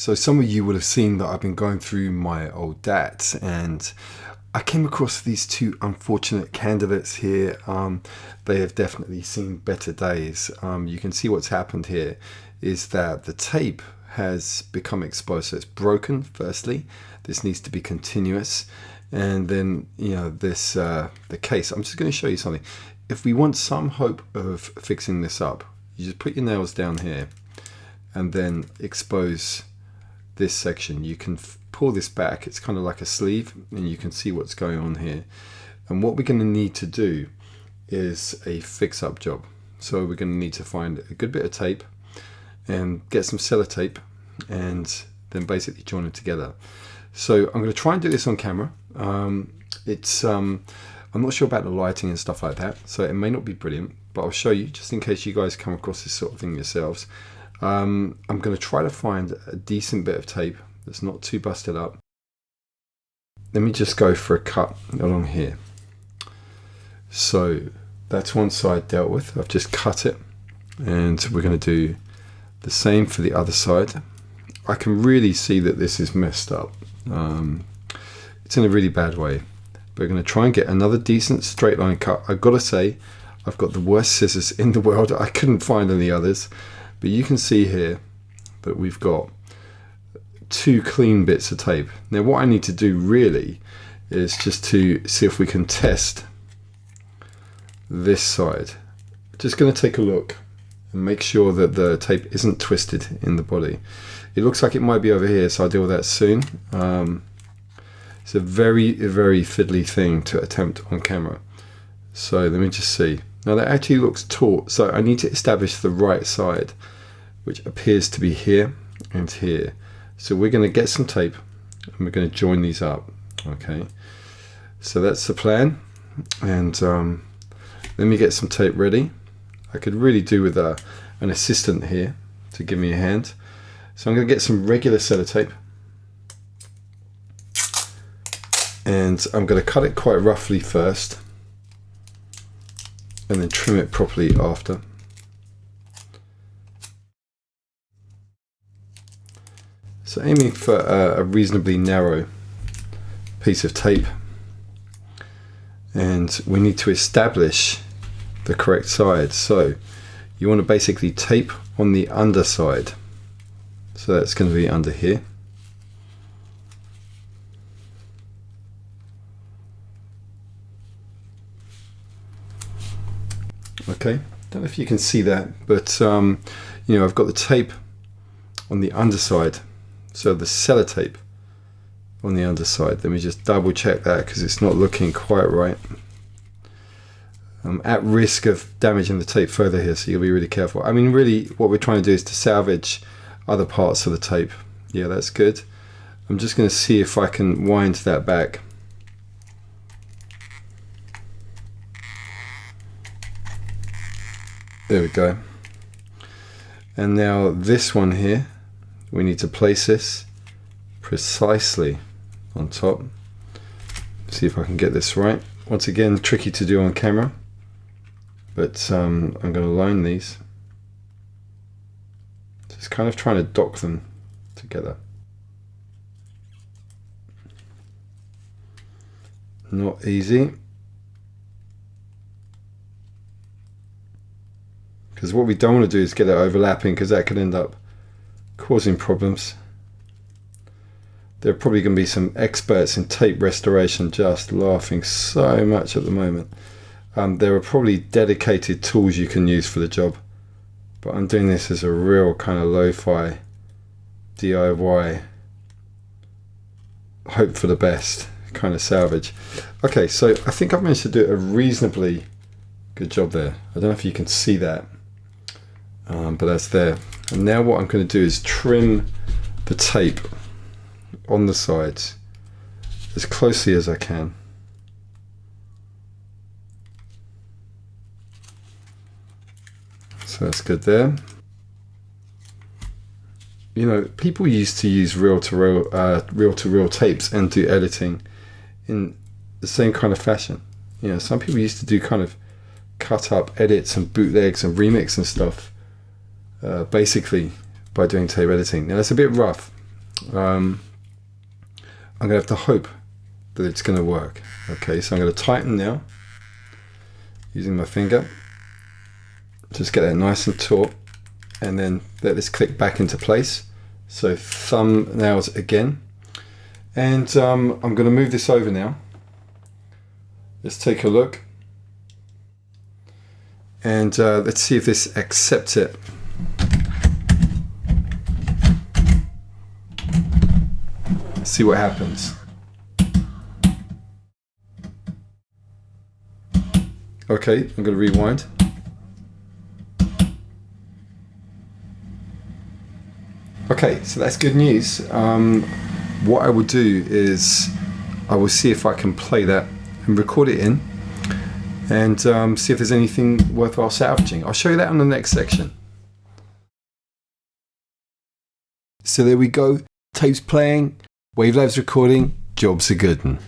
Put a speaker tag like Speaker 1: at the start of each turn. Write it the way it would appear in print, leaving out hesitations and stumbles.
Speaker 1: So some of you would have seen that I've been going through my old DATs, and I came across these two unfortunate candidates here. They have definitely seen better days. You can see what's happened here is that the tape has become exposed. So it's broken, firstly. This needs to be continuous. And then, this the case. I'm just going to show you something. If we want some hope of fixing this up, you just put your nails down here and then expose this section. You can pull this back. It's kind of like a sleeve, and you can see what's going on here. And what we're going to need to do is a fix-up job. So we're going to need to find a good bit of tape and get some sellotape and then basically join them together. So I'm going to try and do this on camera. I'm not sure about the lighting and stuff like that, so it may not be brilliant, but I'll show you just in case you guys come across this sort of thing yourselves. I'm going to try to find a decent bit of tape that's not too busted up. Let me just go for a cut along here. So that's one side dealt with. I've just cut it, and we're going to do the same for the other side. I can really see that this is messed up. It's in a really bad way. We're going to try and get another decent straight line cut. I've got to say, I've got the worst scissors in the world. I couldn't find any others. But you can see here that we've got two clean bits of tape. Now what I need to do really is just to see if we can test this side. Just going to take a look and make sure that the tape isn't twisted in the body. It looks like it might be over here, so I'll deal with that soon. It's a very, very fiddly thing to attempt on camera. So let me just see. Now that actually looks taut, so I need to establish the right side, which appears to be here and here. So we're going to get some tape and we're going to join these up. Okay, so that's the plan. And let me get some tape ready. I could really do with an assistant here to give me a hand. So I'm going to get some regular sellotape, and I'm going to cut it quite roughly first and then trim it properly after. So aiming for a reasonably narrow piece of tape, and we need to establish the correct side. So you want to basically tape on the underside. So that's going to be under here. Okay, don't know if you can see that, but I've got the tape on the underside, so the sellotape on the underside. Let me just double check that because it's not looking quite right. I'm at risk of damaging the tape further here, so you'll be really careful. I mean, really what we're trying to do is to salvage other parts of the tape. Yeah, that's good. I'm just going to see if I can wind that back. There we go. And now this one here, we need to place this precisely on top. See if I can get this right. Once again, tricky to do on camera, but I'm going to line these. Just kind of trying to dock them together. Not easy. Because what we don't want to do is get it overlapping, because that could end up causing problems. There are probably going to be some experts in tape restoration just laughing so much at the moment. There are probably dedicated tools you can use for the job, but I'm doing this as a real kind of lo-fi DIY, hope for the best kind of salvage. Okay, so I think I've managed to do a reasonably good job there. I don't know if you can see that, but that's there. And now what I'm going to do is trim the tape on the sides as closely as I can. So that's good there. People used to use reel-to-reel tapes and do editing in the same kind of fashion. Some people used to do kind of cut up edits and bootlegs and remix and stuff, basically by doing tape editing. Now it's a bit rough. I'm going to have to hope that it's going to work. Okay, so I'm going to tighten now using my finger. Just get that nice and taut, and then let this click back into place. So thumbnails again, and I'm going to move this over now. Let's take a look, and let's see if this accepts it. Let's see what happens. Okay, I'm going to rewind. Okay, so that's good news. What I will do is I will see if I can play that and record it in, and see if there's anything worthwhile salvaging. I'll show you that on the next section. So there we go. Tape's playing, Wavelab's recording, job's a good one.